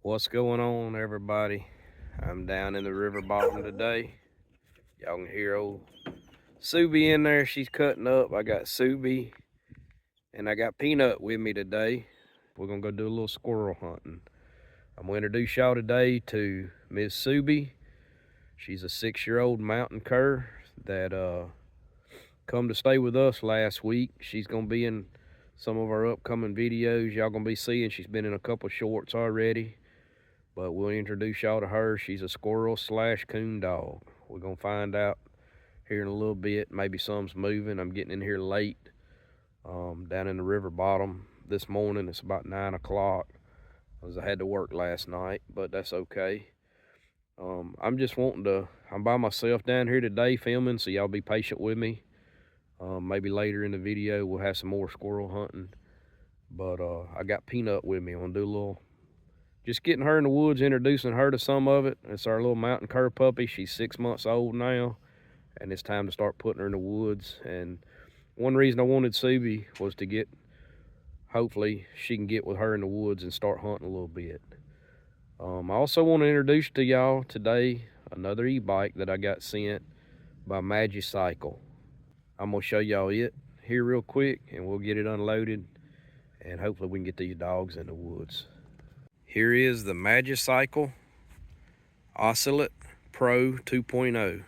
What's going on, everybody? I'm down in the river bottom today. Y'all can hear old Soobie in there. She's cutting up. I got Soobie and I got Peanut with me today. We're gonna go do a little squirrel hunting. I'm gonna introduce y'all today to Miss Soobie. She's a 6-year-old mountain cur that come to stay with us last week. She's gonna be in some of our upcoming videos. Y'all gonna be seeing. She's been in a couple shorts already. But we'll introduce y'all to her. She's a squirrel / coon dog. We're gonna find out here in a little bit. Maybe some's moving. I'm getting in here late, down in the river bottom this morning. It's about 9 o'clock, because I had to work last night, but that's okay. I'm just I'm by myself down here today filming, so y'all be patient with me. Maybe later in the video we'll have some more squirrel hunting. But I got Peanut with me. I'm gonna do a little, just getting her in the woods, introducing her to some of it. It's our little mountain cur puppy. She's 6 months old now, and it's time to start putting her in the woods. And one reason I wanted Soobie was to get, hopefully she can get with her in the woods and start hunting a little bit. I also want to introduce to y'all today another e-bike that I got sent by Magicycle. I'm gonna show y'all it here real quick, and we'll get it unloaded, and hopefully we can get these dogs in the woods. Here is the Magicycle Ocelet Pro 2.0.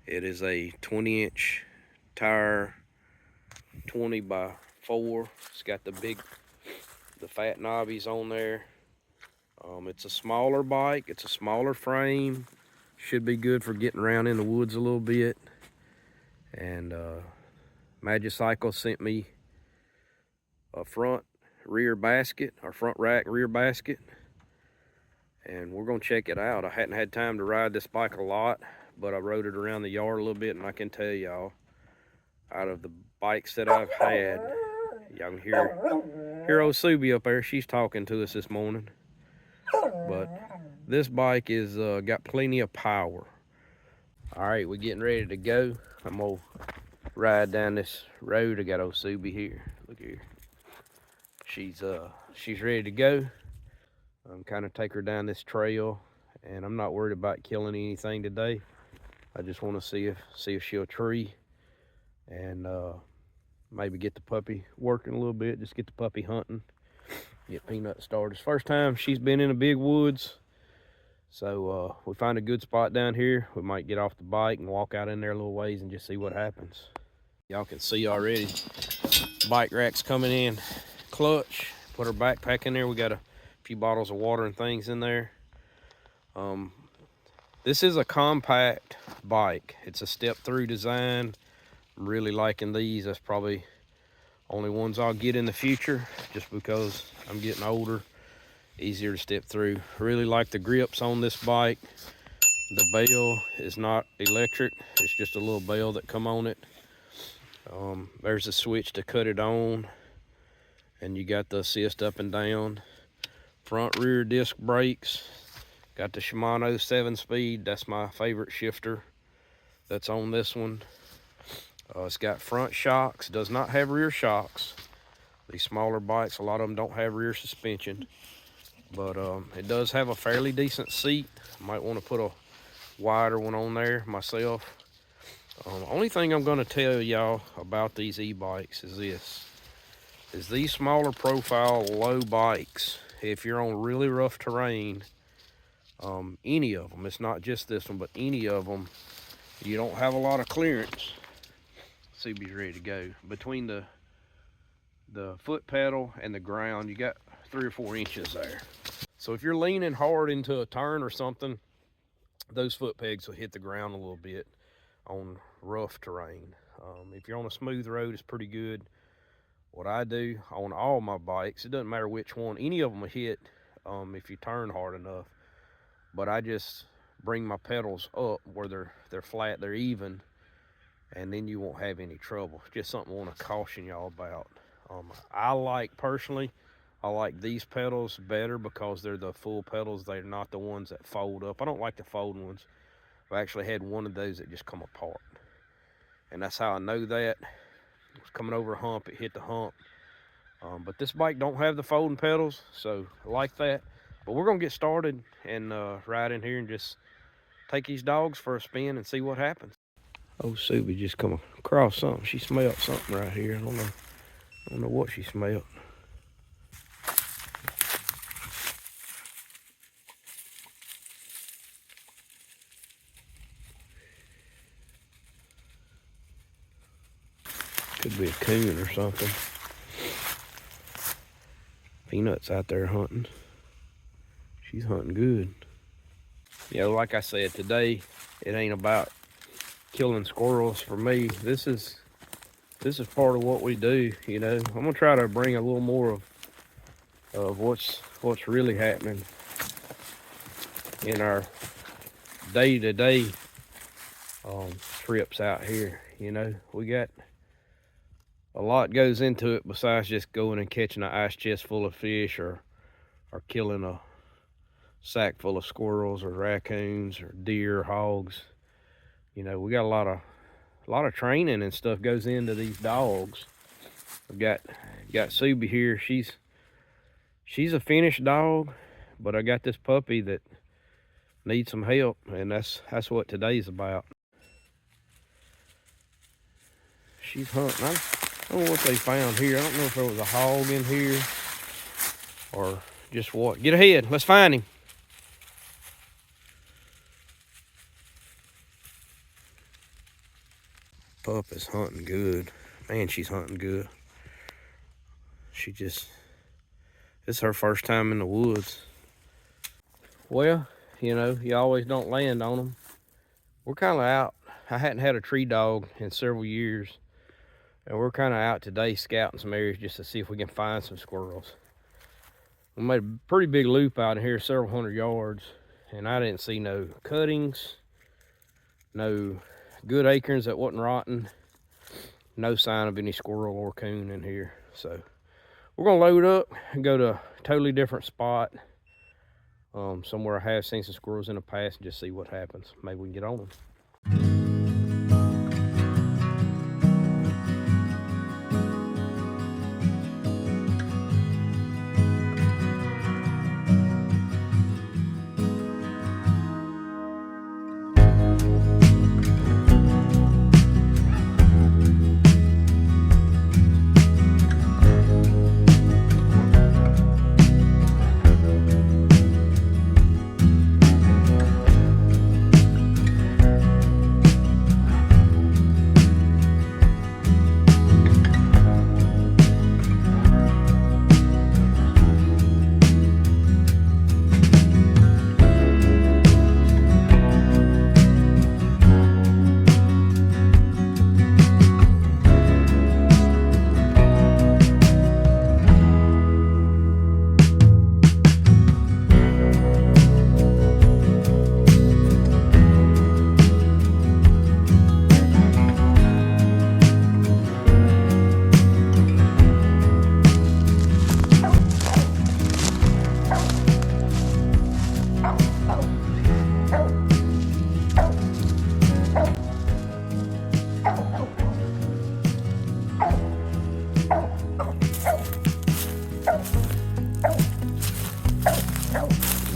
It is a 20-inch tire, 20 by 4. It's got the fat knobbies on there. It's a smaller bike. It's a smaller frame. Should be good for getting around in the woods a little bit. And Magicycle sent me a front rack rear basket, and we're gonna check it out. I hadn't had time to ride this bike a lot, but I rode it around the yard a little bit, and I can tell y'all, out of the bikes that I've had, y'all can hear old Soobie up there. She's talking to us this morning. But this bike is got plenty of power. All right, we're getting ready to go. I'm gonna ride down this road. I got old Soobie here. Look here. She's ready to go. I'm kind of take her down this trail, and I'm not worried about killing anything today. I just want to see if she'll tree, and maybe get the puppy working a little bit. Just get the puppy hunting, get Peanut started. It's first time she's been in a big woods, so we find a good spot down here. We might get off the bike and walk out in there a little ways and just see what happens. Y'all can see already, bike rack's coming in clutch. Put her backpack in there. We got a few bottles of water and things in there. This is a compact bike. It's a step-through design. I'm really liking these. That's probably only ones I'll get in the future, just because I'm getting older. Easier to step through. Really like the grips on this bike. The bell is not electric. It's just a little bell that come on it. There's a switch to cut it on, and you got the assist up and down. Front rear disc brakes. Got the Shimano 7-speed. That's my favorite shifter that's on this one. It's got front shocks. Does not have rear shocks. These smaller bikes, a lot of them don't have rear suspension, but it does have a fairly decent seat. Might want to put a wider one on there myself. Only thing I'm going to tell y'all about these e-bikes is these smaller profile low bikes, if you're on really rough terrain, any of them, it's not just this one, but any of them, you don't have a lot of clearance. Soobie's ready to go. Between the foot pedal and the ground, you got 3 or 4 inches there. So if you're leaning hard into a turn or something, those foot pegs will hit the ground a little bit on rough terrain. If you're on a smooth road, it's pretty good. What I do on all my bikes, it doesn't matter which one, any of them will hit if you turn hard enough. But I just bring my pedals up where they're flat, they're even, and then you won't have any trouble. Just something I want to caution y'all about. Personally, I like these pedals better because they're the full pedals. They're not the ones that fold up. I don't like the folding ones. I've actually had one of those that just come apart. And that's how I know that. It was coming over a hump, it hit the hump. But this bike don't have the folding pedals, so I like that. But we're gonna get started and ride in here and just take these dogs for a spin and see what happens. Oh, Soobie just come across something. She smelled something right here. I don't know what she smelled. Could be a coon or something. Peanut's out there hunting. She's hunting good. Yeah, like I said, today it ain't about killing squirrels for me. This is part of what we do, you know. I'm gonna try to bring a little more of what's really happening in our day-to-day trips out here. You know, we got a lot goes into it besides just going and catching an ice chest full of fish or killing a sack full of squirrels or raccoons or deer, hogs. You know, we got a lot of training and stuff goes into these dogs. I've got Soobie here. She's a finished dog, but I got this puppy that needs some help, and that's what today's about. She's hunting. I don't know what they found here. I don't know if there was a hog in here or just what. Get ahead. Let's find him. Pup is hunting good. Man, she's hunting good. This is her first time in the woods. Well, you know, you always don't land on them. We're kind of out. I hadn't had a tree dog in several years. And we're kind of out today scouting some areas just to see if we can find some squirrels. We made a pretty big loop out in here, several hundred yards. And I didn't see no cuttings, no good acorns that wasn't rotten, no sign of any squirrel or coon in here. So we're gonna load up and go to a totally different spot, somewhere I have seen some squirrels in the past, and just see what happens. Maybe we can get on them.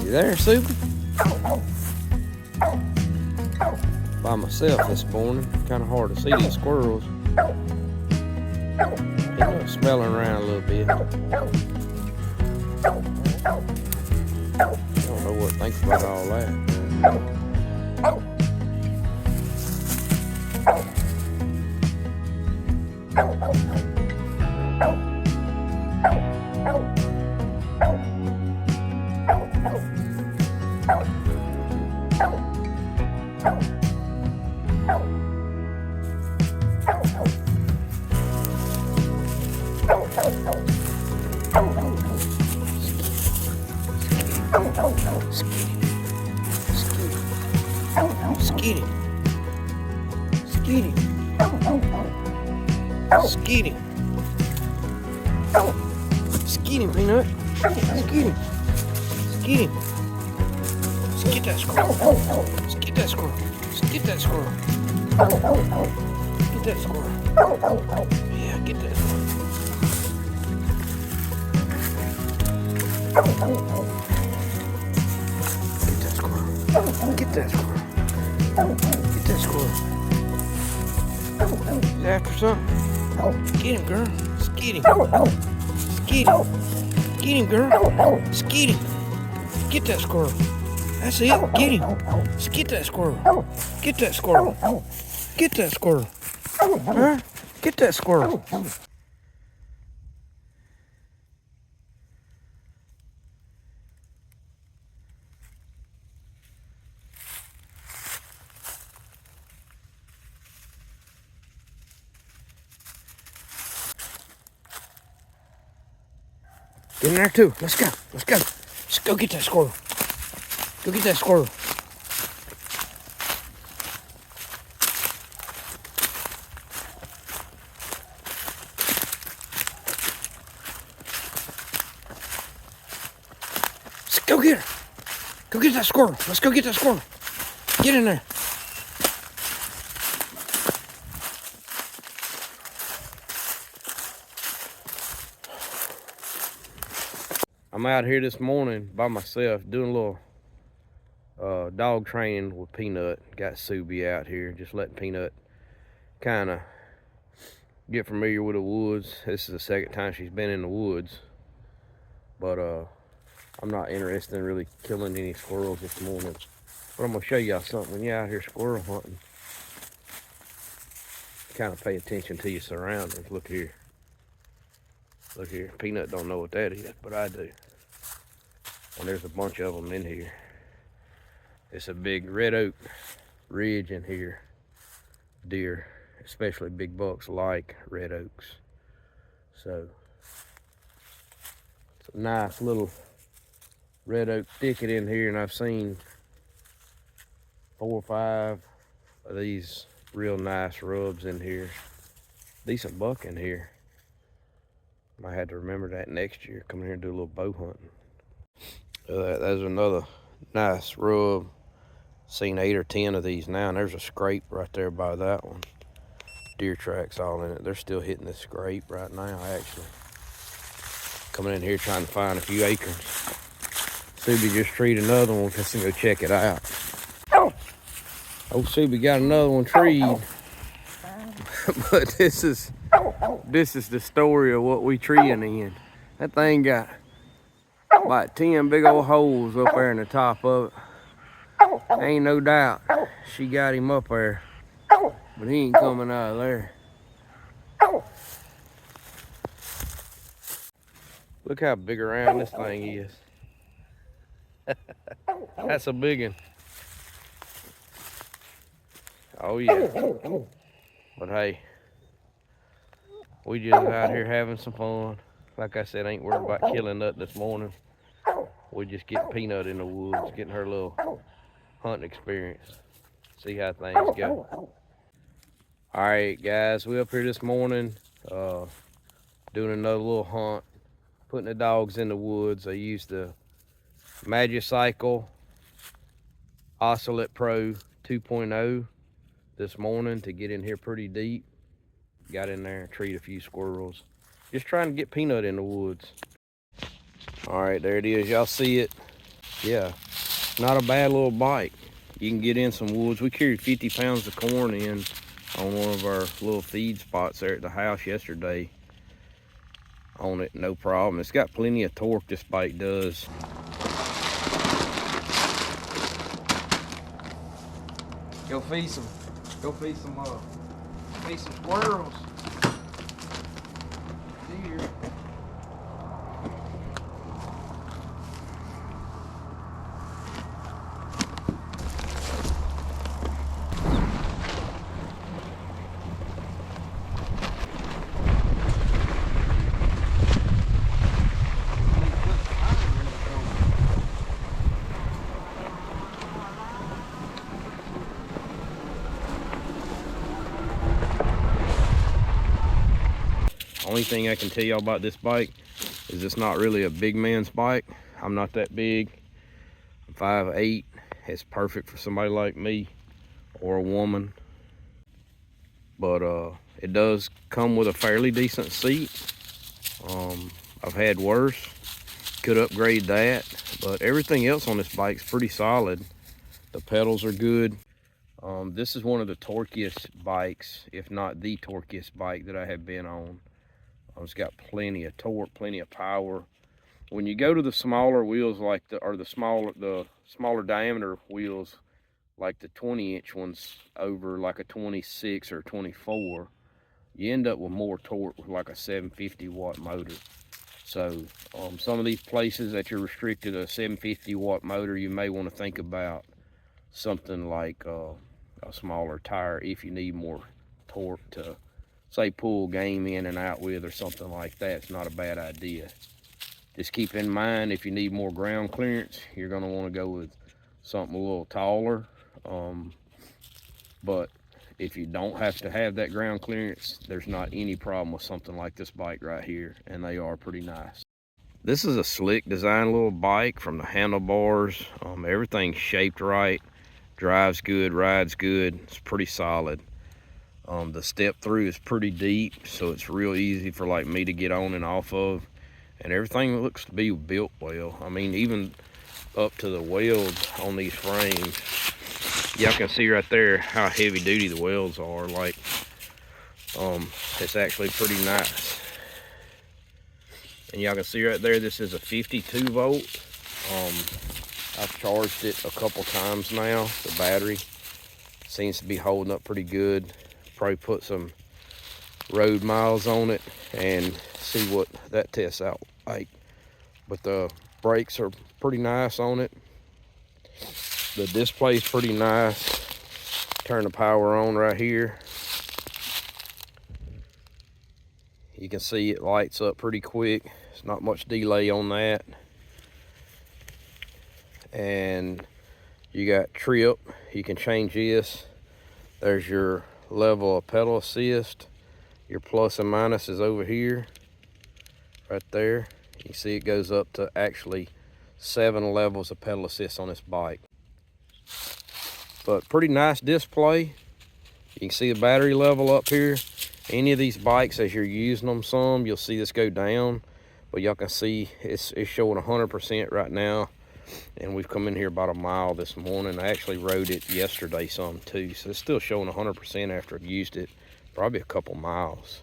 You there, Soobie? By myself this morning. Kind of hard to see these squirrels. He's smelling around a little bit. I don't know what to think about all that. Skeet him. Skeet him. Skeet him. Skeet him, Peanut. Skeet him. Skeet him. Skeet that squirrel. Skeet that squirrel. Skeet that squirrel. Get that squirrel. Yeah, get that squirrel. Get that squirrel. Get that squirrel. He's after something. Get him, girl. Skeet him. Skeet him. Get him, girl. Skeet him. Get that squirrel. That's it. Get him. Get that squirrel. Get that squirrel. Get that squirrel. Huh? Get that squirrel. Get in there too. Let's go. Let's go. Let's go get that squirrel. Go get that squirrel. Let's go get her. Go get that squirrel. Let's go get that squirrel. Get in there. I'm out here this morning by myself doing a little dog training with Peanut. Got Soobie out here, just letting Peanut kind of get familiar with the woods. This is the second time she's been in the woods, but I'm not interested in really killing any squirrels this morning. But I'm gonna show y'all something. When you're out here squirrel hunting, kind of pay attention to your surroundings. Look here. Look here. Peanut don't know what that is, but I do. And there's a bunch of them in here. It's a big red oak ridge in here. Deer, especially big bucks, like red oaks. So it's a nice little red oak thicket in here, and I've seen 4 or 5 of these real nice rubs in here. Decent buck in here. Might have to remember that next year. Come here and do a little bow hunting. There's another nice rub. Seen 8 or 10 of these now, and there's a scrape right there by that one. Deer tracks all in it. They're still hitting this scrape right now, actually. Coming in here trying to find a few acorns. Soobie just treed another one. Let's go check it out. Oh, Soobie got another one treed. But this is the story of what we treeing in. That thing got about 10 big old holes up there in the top of it. Ain't no doubt she got him up there, but he ain't coming out of there. Look how big around this thing is. That's a big one. Oh yeah. But hey, we just out here having some fun. Like I said, ain't worried about killing nothing this morning. We just get Peanut in the woods, getting her little hunting experience. See how things go. All right, guys, we up here this morning doing another little hunt, putting the dogs in the woods. I used the Magicycle Ocelet Pro 2.0 this morning to get in here pretty deep. Got in there and treat a few squirrels. Just trying to get Peanut in the woods. All right, there it is. Y'all see it? Yeah, not a bad little bite. You can get in some woods. We carried 50 pounds of corn in on one of our little feed spots there at the house yesterday on it, no problem. It's got plenty of torque, this bite does. Go feed some squirrels. Deer. Only thing I can tell y'all about this bike is it's not really a big man's bike. I'm not that big. I'm 5'8". It's perfect for somebody like me or a woman. But it does come with a fairly decent seat. I've had worse. Could upgrade that. But everything else on this bike's pretty solid. The pedals are good. This is one of the torquiest bikes, if not the torquiest bike that I have been on. It's got plenty of torque, plenty of power. When you go to the smaller wheels, like the smaller diameter wheels, like the 20-inch ones over like a 26 or 24, you end up with more torque with like a 750 watt motor. So some of these places that you're restricted to a 750 watt motor, you may want to think about something like a smaller tire if you need more torque to, say, pull game in and out with or something like that. It's not a bad idea. Just keep in mind, if you need more ground clearance, you're going to want to go with something a little taller. But if you don't have to have that ground clearance, there's not any problem with something like this bike right here, and they are pretty nice. This is a slick design little bike. From the handlebars, everything's shaped right, drives good, rides good. It's pretty solid. The step through is pretty deep, so it's real easy for like me to get on and off of, and everything looks to be built well. I mean, even up to the welds on these frames, y'all can see right there how heavy duty the welds are. Like, it's actually pretty nice. And y'all can see right there, this is a 52 volt. I've charged it a couple times now. The battery seems to be holding up pretty good. Probably put some road miles on it and see what that tests out like. But the brakes are pretty nice on it. The display's pretty nice. Turn the power on right here. You can see it lights up pretty quick. It's not much delay on that. And you got trip. You can change this. There's your level of pedal assist. Your plus and minus is over here, right there. You can see it goes up to actually 7 levels of pedal assist on this bike. But pretty nice display. You can see the battery level up here. Any of these bikes, as you're using them some, you'll see this go down, but y'all can see it's showing 100% right now. And we've come in here about a mile this morning. I actually rode it yesterday some too, so it's still showing 100% after I've used it probably a couple miles.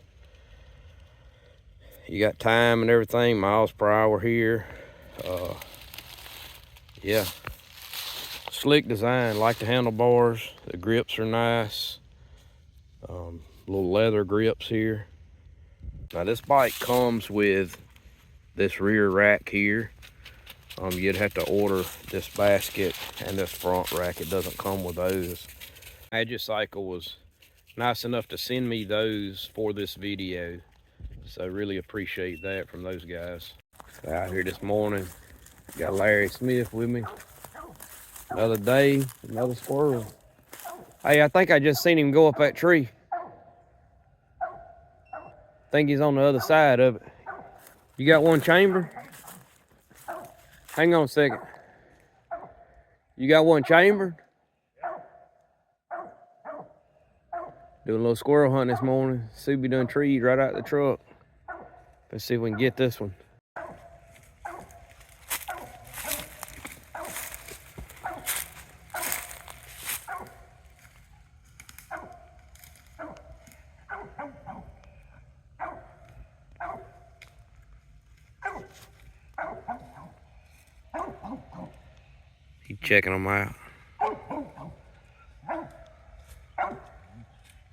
You got time and everything, miles per hour here. Yeah, slick design. Like the handlebars, the grips are nice. Little leather grips here. Now this bike comes with this rear rack here. You'd have to order this basket and this front rack. It doesn't come with those. Magicycle was nice enough to send me those for this video, so really appreciate that from those guys. Out here this morning, got Larry Smith with me. Another day, another squirrel. Hey, I think I just seen him go up that tree. I think he's on the other side of it. You got one chamber? Hang on a second. You got one chambered? Doing a little squirrel hunt this morning. Soobie done treed right out the truck. Let's see if we can get this one. He's checking them out.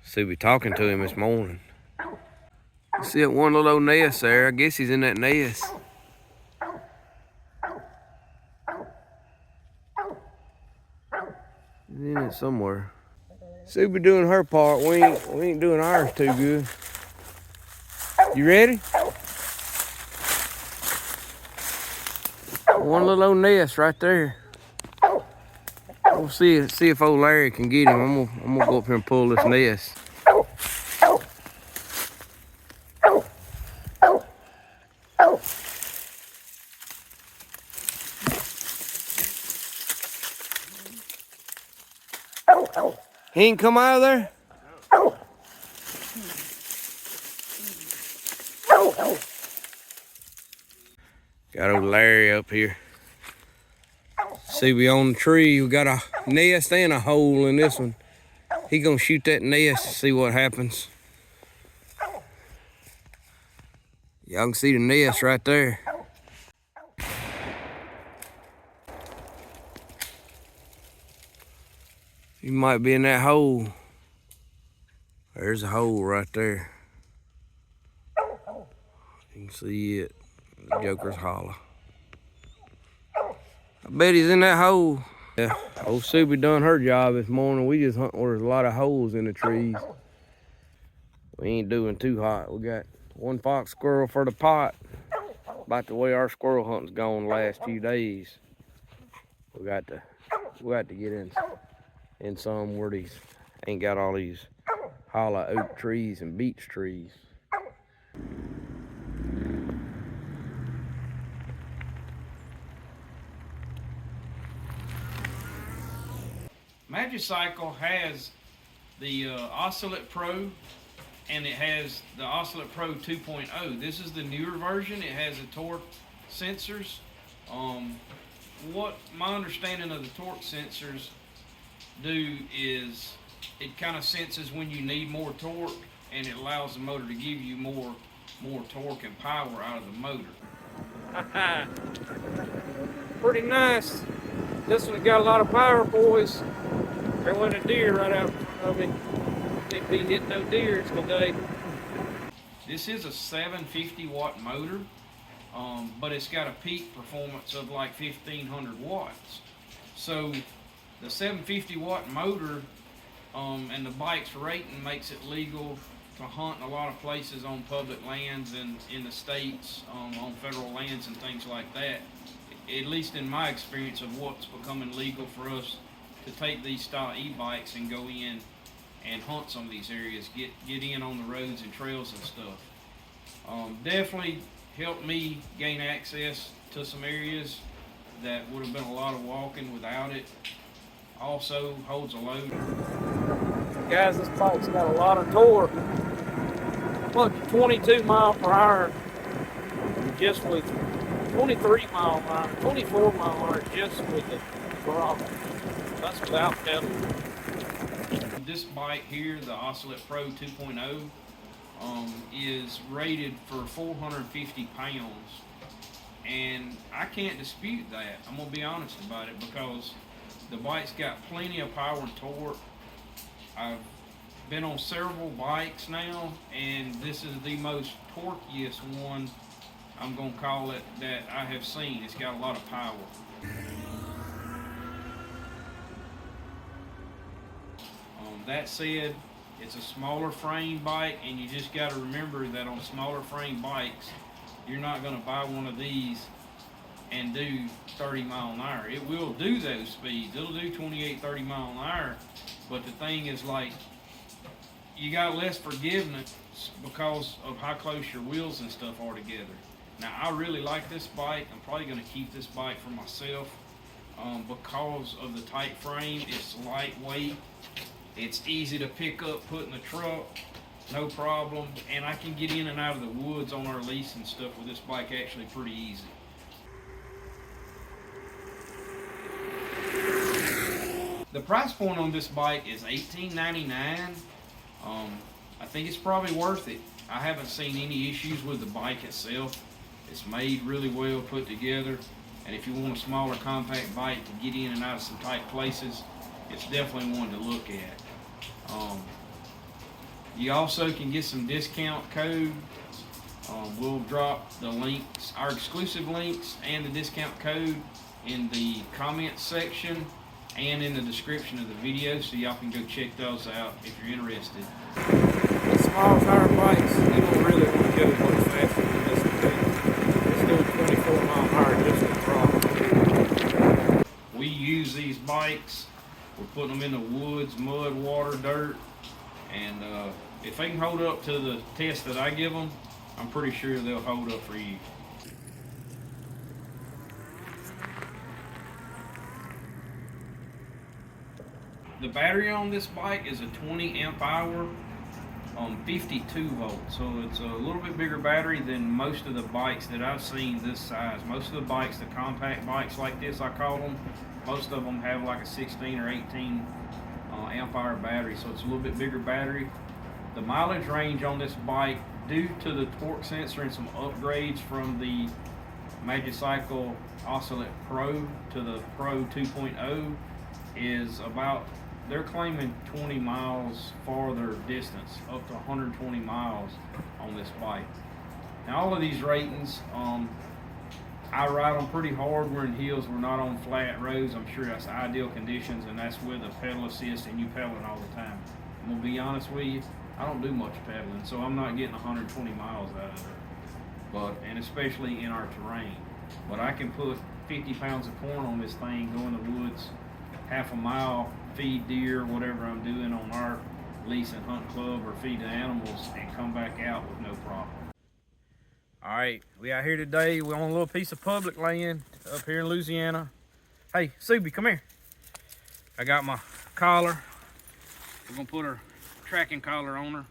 Soobie talking to him this morning. See that one little old nest there? I guess he's in that nest. He's in it somewhere. Soobie doing her part. We ain't doing ours too good. You ready? One little old nest right there. We'll see if old Larry can get him. I'm gonna go up here and pull this nest. He ain't come out of there? Got old Larry up here. See, we on the tree. We got a nest and a hole in this one. He gonna shoot that nest, see what happens. Y'all can see the nest right there. You might be in that hole. There's a hole right there. You can see it. The Joker's hollow. I bet he's in that hole. Yeah, old Soobie done her job this morning. We just hunt where there's a lot of holes in the trees. We ain't doing too hot. We got one fox squirrel for the pot. About the way our squirrel hunting's gone the last few days. We got to get in some where these ain't got all these hollow oak trees and beech trees. Magicycle has the Ocelet Pro, and it has the Ocelet Pro 2.0. This is the newer version. It has the torque sensors. What my understanding of the torque sensors do is it kind of senses when you need more torque, and it allows the motor to give you more torque and power out of the motor. Pretty nice. This one's got a lot of power, boys. There went a deer right out in front of me. Didn't be hitting no deers today. This is a 750 watt motor, but it's got a peak performance of like 1500 watts. So the 750 watt motor and the bike's rating makes it legal to hunt in a lot of places on public lands and in the states, on federal lands and things like that. At least in my experience of what's becoming legal for us to take these style e-bikes and go in and hunt some of these areas, get in on the roads and trails and stuff. Definitely helped me gain access to some areas that would have been a lot of walking without it. Also holds a load. Guys, this bike's got a lot of torque. Look, 22 mile per hour just with 23 mile per hour, 24 mile per hour just with the throttle. That's without pedal. This bike here, the Ocelet Pro 2.0, is rated for 450 pounds. And I can't dispute that. I'm gonna be honest about it, because the bike's got plenty of power and torque. I've been on several bikes now, and this is the most torqueiest one, I'm gonna call it, that I have seen. It's got a lot of power. That said, it's a smaller frame bike, and you just got to remember that on smaller frame bikes, you're not going to buy one of these and do 30 mile an hour. It will do those speeds. It'll do 28, 30 mile an hour, but the thing is, like, you got less forgiveness because of how close your wheels and stuff are together. Now, I really like this bike. I'm probably going to keep this bike for myself because of the tight frame. It's lightweight. It's easy to pick up, put in the truck, no problem. And I can get in and out of the woods on our lease and stuff with this bike actually pretty easy. The price point on this bike is $18.99. I think it's probably worth it. I haven't seen any issues with the bike itself. It's made really well put together. And if you want a smaller compact bike to get in and out of some tight places, it's definitely one to look at. You also can get some discount code. We'll drop the links, our exclusive links and the discount code in the comments section and in the description of the video, so y'all can go check those out if you're interested. The small tire bikes, you don't really want to go much faster than this one. It's doing 24 mile an hour just in throttle. We use these bikes. We're putting them in the woods, mud, water, dirt, and if they can hold up to the test that I give them, I'm pretty sure they'll hold up for you. The battery on this bike is a 20 amp hour. 52 volts, so it's a little bit bigger battery than most of the bikes that I've seen this size. Most of the bikes, the compact bikes like this, I call them, most of them have like a 16 or 18 amp hour battery, so it's a little bit bigger battery. The mileage range on this bike, due to the torque sensor and some upgrades from the Magicycle Ocelet Pro to the Pro 2.0, is about, they're claiming 20 miles farther distance, up to 120 miles on this bike. Now all of these ratings, I ride them pretty hard. We're in hills, we're not on flat roads. I'm sure that's ideal conditions, and that's with a pedal assist and you pedaling all the time. I'm gonna be honest with you, I don't do much pedaling, so I'm not getting 120 miles out of it. And especially in our terrain. But I can put 50 pounds of corn on this thing, go in the woods, half a mile, feed deer, whatever I'm doing on our lease and hunt club, or feed the animals, and come back out with no problem. All right, we out here today. We're on a little piece of public land up here in Louisiana. Hey, Soobie, come here. I got my collar. We're gonna put our tracking collar on her.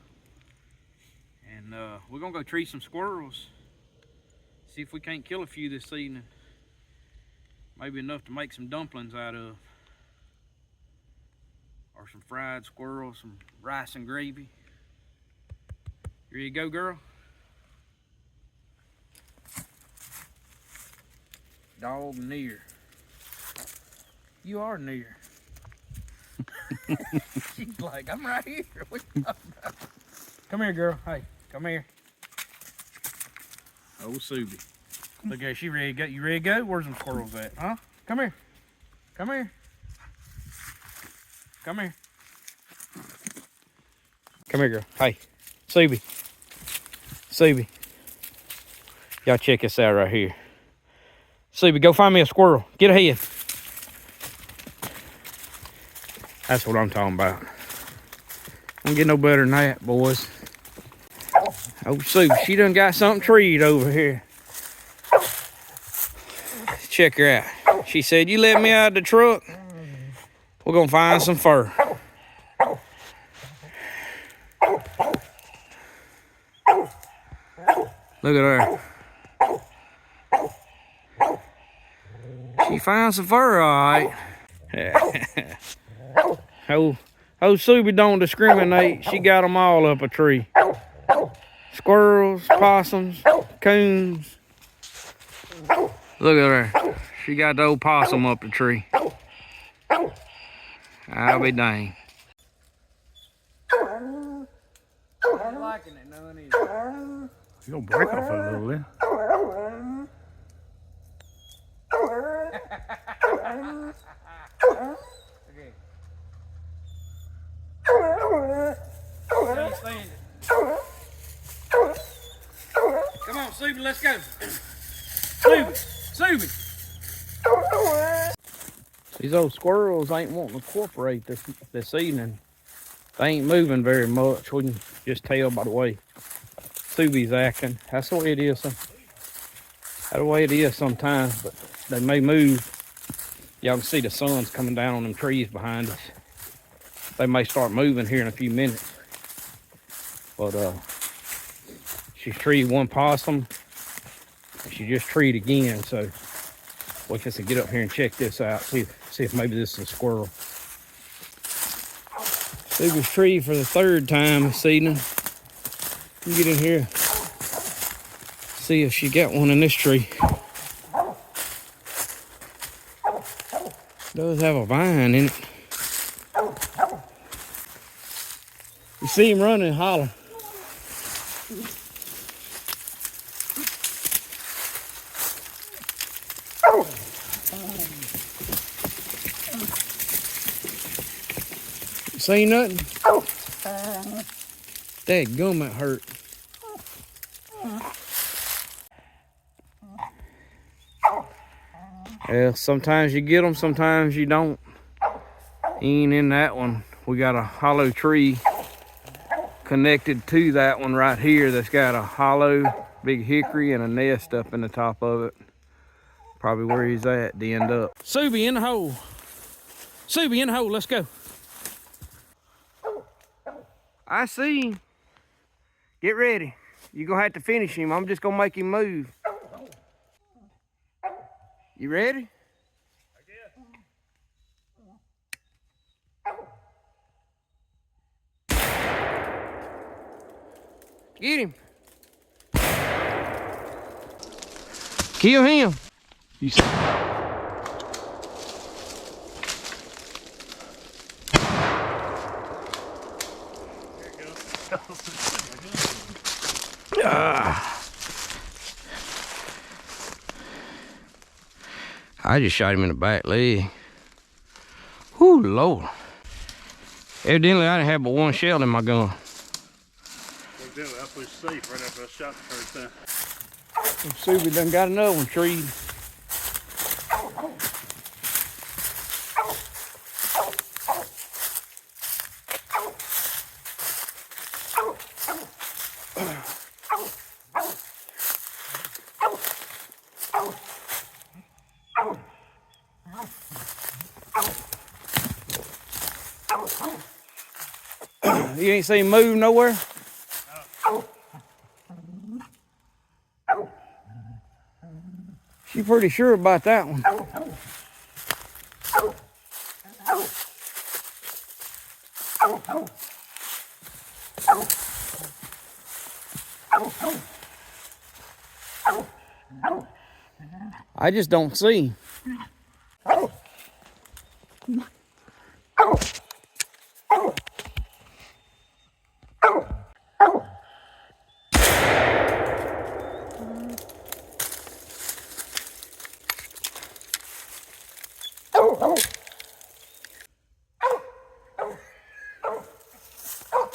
And we're gonna go tree some squirrels. See if we can't kill a few this evening. Maybe enough to make some dumplings out of. Or some fried squirrels, some rice and gravy. Here you go, girl. Dog near. You are near. She's like, I'm right here. What you talking about? Come here, girl. Hey, come here. Oh, Soobie. Look at her. She ready to go. You ready to go? Where's them squirrels at? Huh? Come here. Come here. Come here. Come here, girl. Hey, Soobie. Soobie. Y'all check this out right here. Soobie, go find me a squirrel. Get ahead. That's what I'm talking about. Don't get no better than that, boys. Oh, Soobie, she done got something treed over here. Check her out. She said, you let me out of the truck, we're gonna find some fur. Look at her. She found some fur, all right. Oh, Soobie don't discriminate. She got them all up a tree. Squirrels, possums, coons. Look at her. She got the old possum up the tree. I'll be dang. I'm liking it, none either. You gonna break off a little bit. Okay. Come on, Soobie, let's go. Soobie. These old squirrels ain't wanting to cooperate this evening. They ain't moving very much. We can just tell by the way Soobie's acting. That's the way it is. That's the way it is sometimes, but they may move. Y'all can see the sun's coming down on them trees behind us. They may start moving here in a few minutes. But she's treed one possum. And she just treed again, so we can get up here and check this out. See if maybe this is a squirrel. Soobie's treed for the third time this evening. You get in here, see if she got one in this tree. Does have a vine in it. You see him running, holler. You see nothing? Dadgum, it hurt. Yeah, sometimes you get them, sometimes you don't. Ain't in that one. We got a hollow tree connected to that one right here that's got a hollow big hickory and a nest up in the top of it. Probably where he's at to end up. Soobie in the hole. Soobie in the hole, let's go. I see him. Get ready. You're gonna have to finish him. I'm just gonna make him move. You ready? Get him. Kill him. You see? I just shot him in the back leg. Whoo, Lord. Evidently, I didn't have but one shell in my gun. Evidently, I pushed safe right after I shot the first time. Soobie done got another one treed. You ain't seen him move nowhere? She pretty sure about that one. I just don't see him.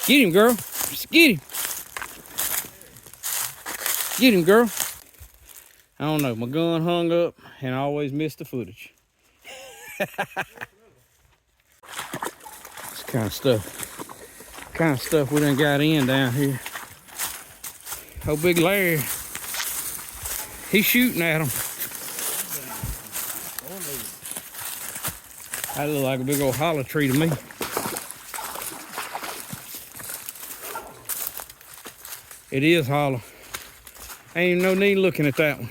Get him, girl. Just get him. Get him, girl. I don't know. My gun hung up and I always miss the footage. This kind of stuff we done got in down here. Oh, Big Larry. He's shooting at him. That look like a big old hollow tree to me. It is hollow. Ain't even no need looking at that one.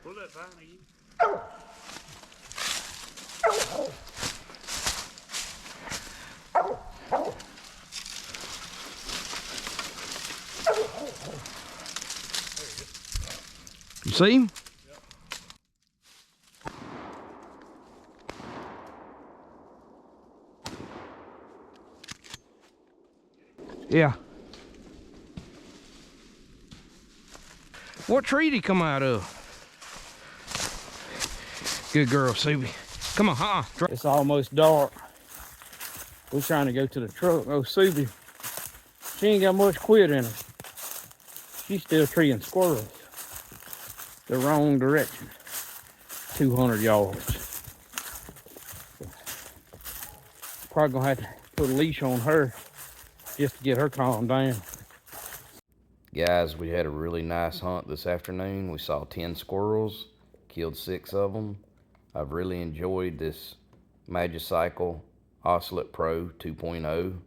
Pull that vine again. You see him? Yeah. What tree did he come out of? Good girl, Soobie. Come on, It's almost dark. We're trying to go to the truck. Oh, Soobie. She ain't got much quit in her. She's still treeing squirrels. The wrong direction. 200 yards. Probably gonna have to put a leash on her just to get her calmed down. Guys, we had a really nice hunt this afternoon. We saw 10 squirrels, killed 6 of them. I've really enjoyed this Magicycle Ocelet Pro 2.0.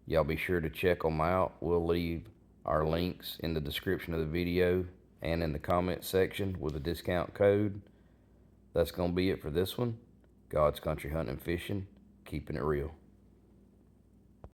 Y'all be sure to check them out. We'll leave our links in the description of the video and in the comment section with a discount code. That's gonna be it for this one. God's Country Hunting and Fishing, keeping it real.